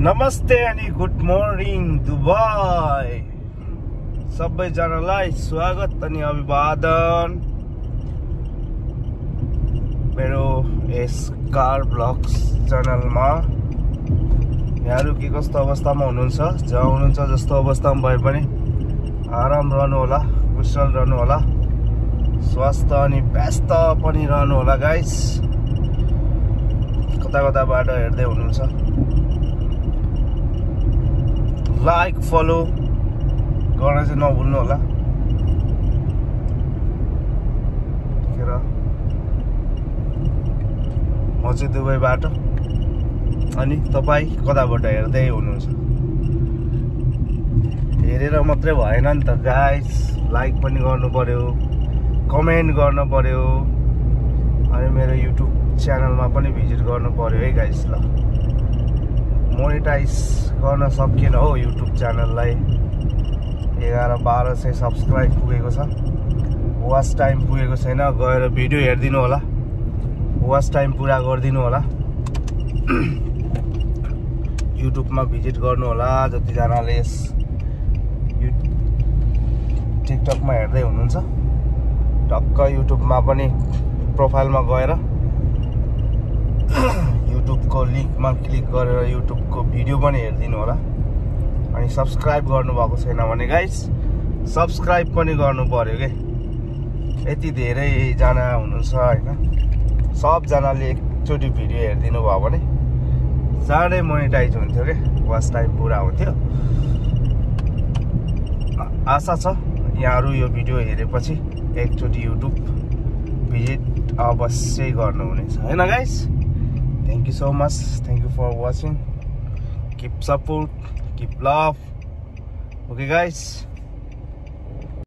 नमस्ते अनि good morning Dubai सबैजनालाई स्वागत अनि अभिवादन मेरो यस कार ब्लग्स च्यानलमा। यहाँहरु के कस्तो अवस्थामा हुनुहुन्छ, जहाँ हुनुहुन्छ जस्तो अवस्थामा भए पनि आराम रहनु होला, कुशल रहनु होला, स्वास्थ्य अनि व्यस्त पनि रहनु होला गाइस। कता कताबाट हेर्दै हुनुहुन्छ, लाइक फलो गर्न चाहिँ नभुल्नु होला। म चाहिँ दुबईबाट अनि तपाई कताबाट हेर्दै हुनुहुन्छ। हेरेर मात्रै भएन नि त गाइस, लाइक पनि गर्नु पर्यो, कमेन्ट गर्नु पर्यो अनि मेरो युट्युब च्यानलमा पनि भिजिट गर्नु पर्यो है गाइस। ल मोनेटाइज गर्न सकिएन हो युट्युब च्यानललाई। 1100-1200 सब्स्क्राइब पुगेको छ, वाच टाइम पुगेको छैन। गएर भिडियो हेरिदिनु होला, वाच टाइम पुरा गरिदिनु होला। युट्युबमा भिजिट गर्नु होला जतिजनाले यस टिकटकमा हेर्दै हुनुहुन्छ। टक्क युट्युबमा पनि प्रोफाइलमा गएर युट्युबको लिंकमा क्लिक गरेर युट्युबको भिडियो पनि हेरिदिनु होला। अनि सब्स्क्राइब गर्नु भएको छैन भने गाइस सब्स्क्राइब पनि गर्नु पर्यो के। यति धेरै जना हुनुहुन्छ हैन, सबजनाले एकचोटि भिडियो हेरिदिनु भयो भने चाँडै मोनेटाइज हुन्थ्यो के, वाच टाइम पुरा हुन्थ्यो। आशा छ यहाँहरु यो भिडियो हेरेपछि एकचोटि युट्युब भिजिट अवश्य गर्नुहुनेछ हैन guys. Thank you so much. Thank you for watching. Keep support, keep love. Okay guys.